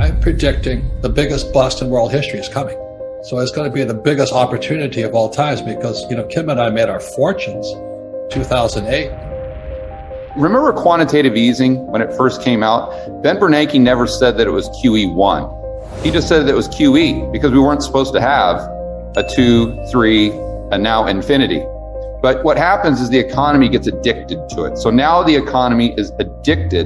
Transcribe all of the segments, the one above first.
I'm predicting the biggest bust in world history is coming. So it's going to be the biggest opportunity of all times because, Kim and I made our fortunes 2008. Remember quantitative easing when it first came out? Ben Bernanke never said that it was QE1. He just said that it was QE because we weren't supposed to have a 2, 3, and now infinity. But what happens is the economy gets addicted to it. So now the economy is addicted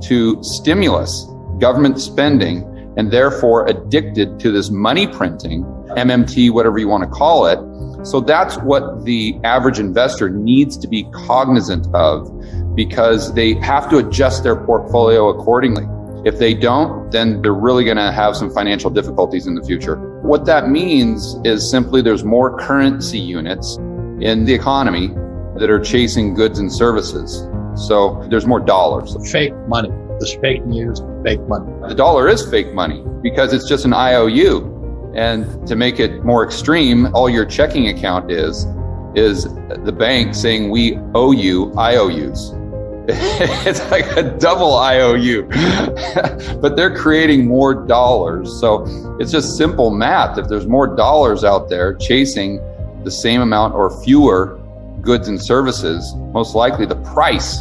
to stimulus, government spending, and therefore addicted to this money printing, MMT, whatever you want to call it. So that's what the average investor needs to be cognizant of, because they have to adjust their portfolio accordingly. If they don't, then they're really going to have some financial difficulties in the future. What that means is simply there's more currency units in the economy that are chasing goods and services. So there's more dollars. Fake money. This fake news, fake money. The dollar is fake money because it's just an IOU. And to make it more extreme, all your checking account is the bank saying we owe you IOUs. It's like a double IOU, but they're creating more dollars. So it's just simple math. If there's more dollars out there chasing the same amount or fewer goods and services, most likely the price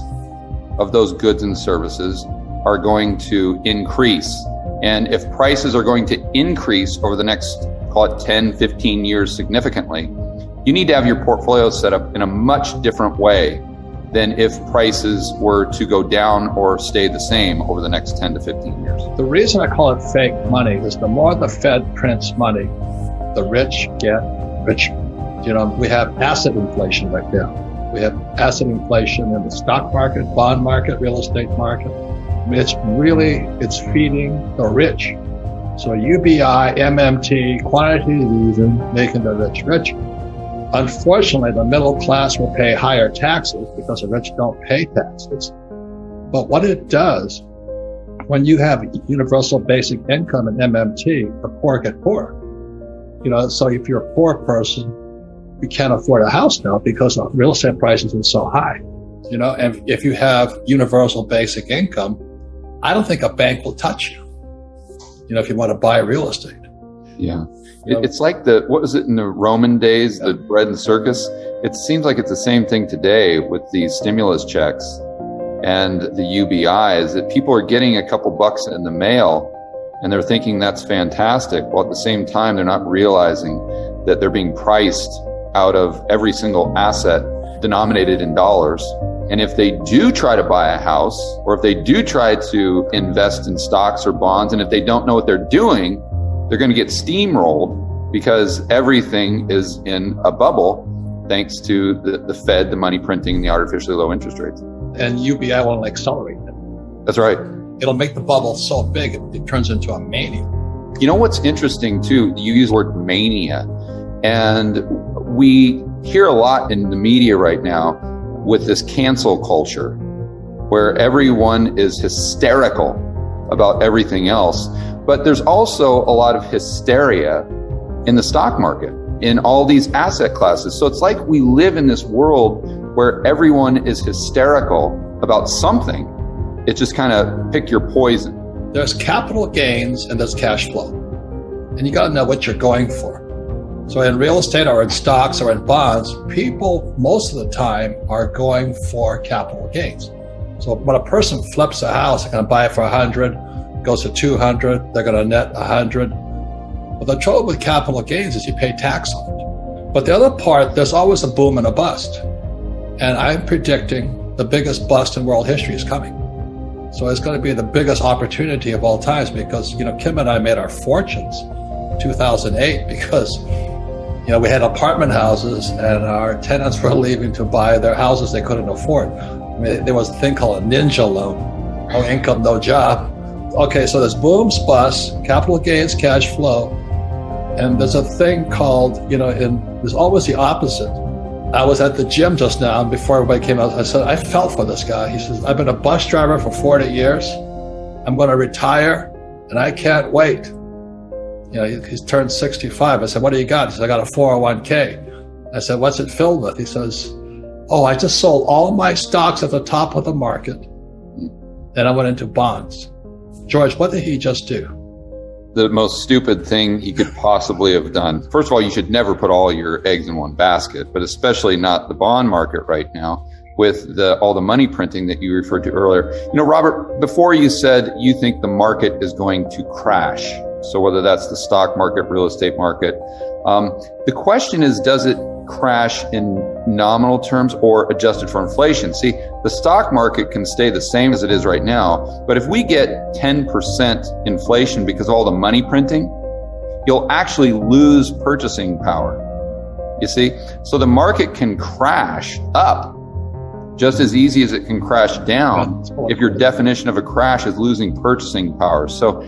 of those goods and services are going to increase. And if prices are going to increase over the next, call it 10, 15 years significantly, you need to have your portfolio set up in a much different way than if prices were to go down or stay the same over the next 10 to 15 years. The reason I call it fake money is the more the Fed prints money, the rich get richer. We have asset inflation right now. We have asset inflation in the stock market, bond market, real estate market. I mean, it's feeding the rich. So UBI, MMT, quantitative easing, making the rich richer. Unfortunately, the middle class will pay higher taxes because the rich don't pay taxes. But what it does, when you have universal basic income and MMT, the poor get poorer. So if you're a poor person, you can't afford a house now because the real estate prices are so high. And if you have universal basic income, I don't think a bank will touch you, if you want to buy real estate. Yeah. It's like what was it in the Roman days, the bread and circus? It seems like it's the same thing today with these stimulus checks and the UBIs, that people are getting a couple bucks in the mail and they're thinking that's fantastic. While at the same time, they're not realizing that they're being priced out of every single asset denominated in dollars. And if they do try to buy a house, or if they do try to invest in stocks or bonds, and if they don't know what they're doing, they're going to get steamrolled because everything is in a bubble thanks to the Fed, the money printing, the artificially low interest rates. And UBI will accelerate it. That's right. It'll make the bubble so big it turns into a mania. You know what's interesting too? You use the word mania. And we hear a lot in the media right now with this cancel culture where everyone is hysterical about everything else. But there's also a lot of hysteria in the stock market, in all these asset classes. So it's like we live in this world where everyone is hysterical about something. It's just kind of pick your poison. There's capital gains and there's cash flow. And you got to know what you're going for. So in real estate or in stocks or in bonds, people most of the time are going for capital gains. So when a person flips a house, they're going to buy it for 100, goes to 200, they're going to net 100. But the trouble with capital gains is you pay tax on it. But the other part, there's always a boom and a bust. And I'm predicting the biggest bust in world history is coming. So it's going to be the biggest opportunity of all times because, Kim and I made our fortunes 2008 because, we had apartment houses and our tenants were leaving to buy their houses they couldn't afford. I mean, there was a thing called a ninja loan, no income, no job. Okay, so there's booms, busts, capital gains, cash flow. And there's a thing called, there's always the opposite. I was at the gym just now, and before everybody came out, I said, I fell for this guy. He says, I've been a bus driver for 40 years. I'm going to retire, and I can't wait. He's turned 65. I said, what do you got? He said, I got a 401k. I said, what's it filled with? He says, I just sold all my stocks at the top of the market. Then I went into bonds. George, what did he just do? the most stupid thing he could possibly have done. First of all, you should never put all your eggs in one basket, but especially not the bond market right now with all the money printing that you referred to earlier. Robert, before you said you think the market is going to crash. So whether that's the stock market, real estate market, the question is, does it crash in nominal terms or adjusted for inflation? See, the stock market can stay the same as it is right now, but if we get 10% inflation because of all the money printing, you'll actually lose purchasing power. You see? So the market can crash up just as easy as it can crash down if your definition of a crash is losing purchasing power. So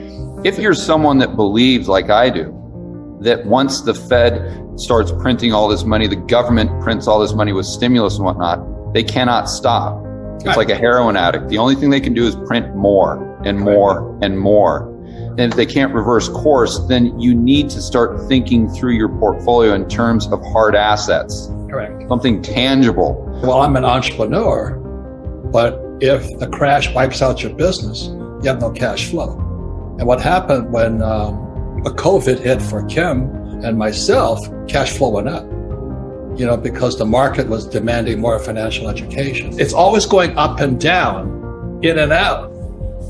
if you're someone that believes, like I do, that once the Fed starts printing all this money, the government prints all this money with stimulus and whatnot, they cannot stop. It's like a heroin addict. The only thing they can do is print more and more and more. And if they can't reverse course, then you need to start thinking through your portfolio in terms of hard assets. Correct. Something tangible. Well, I'm an entrepreneur, but if the crash wipes out your business, you have no cash flow. And what happened when a COVID hit for Kim and myself, cash flow went up, because the market was demanding more financial education. It's always going up and down, in and out.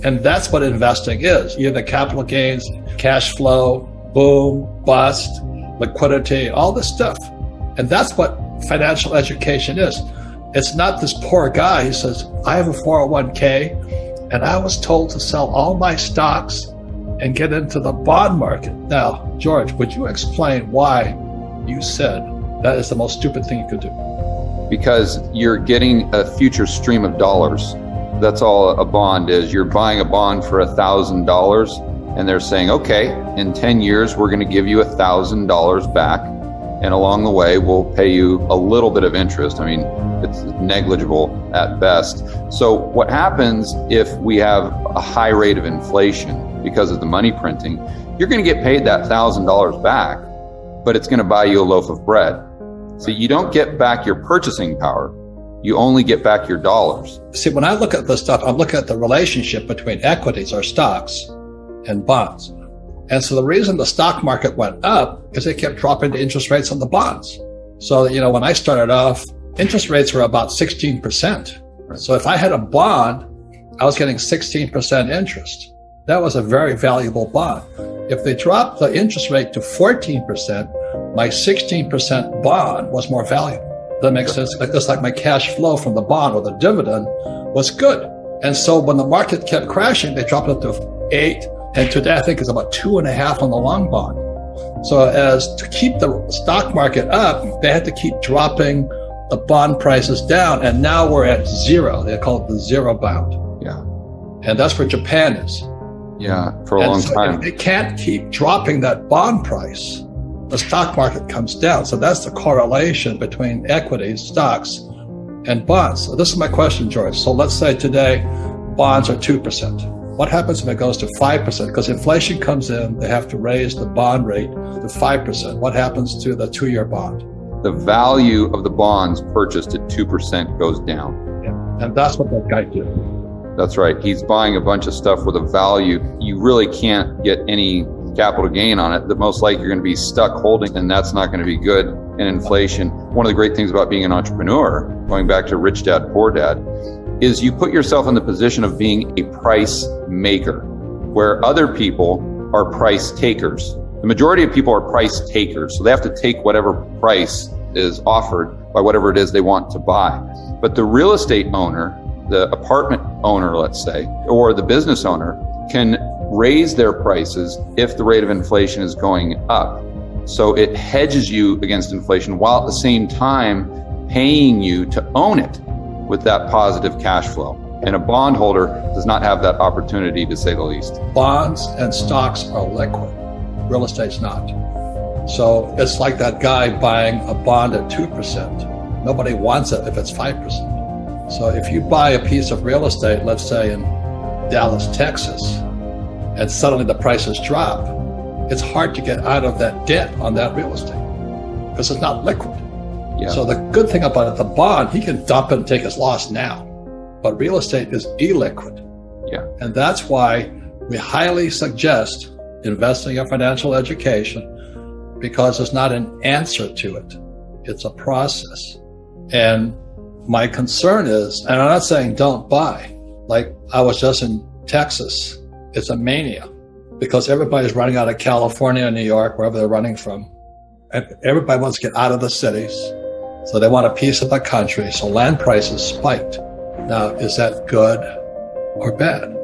And that's what investing is. You have the capital gains, cash flow, boom, bust, liquidity, all this stuff. And that's what financial education is. It's not this poor guy who says, I have a 401k and I was told to sell all my stocks and get into the bond market. Now, George, would you explain why you said that is the most stupid thing you could do? Because you're getting a future stream of dollars. That's all a bond is. You're buying a bond for $1,000 and they're saying, okay, in 10 years, we're going to give you $1,000 back. And along the way, we'll pay you a little bit of interest. I mean, it's negligible at best. So what happens if we have a high rate of inflation because of the money printing? You're going to get paid that $1,000 back, but it's going to buy you a loaf of bread. So you don't get back your purchasing power. You only get back your dollars. See, when I look at this stuff, I'm looking at the relationship between equities or stocks and bonds. And so the reason the stock market went up is they kept dropping the interest rates on the bonds. So, when I started off, interest rates were about 16%. So if I had a bond, I was getting 16% interest. That was a very valuable bond. If they dropped the interest rate to 14%, my 16% bond was more valuable. That makes sense. Just like my cash flow from the bond or the dividend was good. And so when the market kept crashing, they dropped it to 8. And today, I think it's about 2.5 on the long bond. So as to keep the stock market up, they had to keep dropping the bond prices down. And now we're at zero. They call it the zero bound. Yeah. And that's where Japan is. Yeah, for a long time. If they can't keep dropping that bond price, the stock market comes down. So that's the correlation between equities, stocks, and bonds. So this is my question, George. So let's say today, bonds are 2%. What happens if it goes to 5%? Because inflation comes in, they have to raise the bond rate to 5%. What happens to the 2-year bond? The value of the bonds purchased at 2% goes down. Yeah. And that's what that guy did. That's right. He's buying a bunch of stuff with a value. You really can't get any capital gain on it. The most likely you're going to be stuck holding, and that's not going to be good in inflation. One of the great things about being an entrepreneur, going back to Rich Dad, Poor Dad, is you put yourself in the position of being a price maker, where other people are price takers. The majority of people are price takers, so they have to take whatever price is offered by whatever it is they want to buy. But the real estate owner, the apartment owner, let's say, or the business owner can raise their prices if the rate of inflation is going up. So it hedges you against inflation while at the same time paying you to own it with that positive cash flow. And a bondholder does not have that opportunity, to say the least. Bonds and stocks are liquid. Real estate's not. So it's like that guy buying a bond at 2%. Nobody wants it if it's 5%. So if you buy a piece of real estate, let's say in Dallas, Texas, and suddenly the prices drop, it's hard to get out of that debt on that real estate because it's not liquid. Yeah. So the good thing about it, the bond, he can dump it and take his loss now. But real estate is illiquid. Yeah. And that's why we highly suggest investing in financial education, because it's not an answer to it. It's a process. And my concern is, and I'm not saying don't buy, like I was just in Texas, it's a mania because everybody's running out of California or New York, wherever they're running from. And everybody wants to get out of the cities. So they want a piece of the country. So land prices spiked. Now, is that good or bad?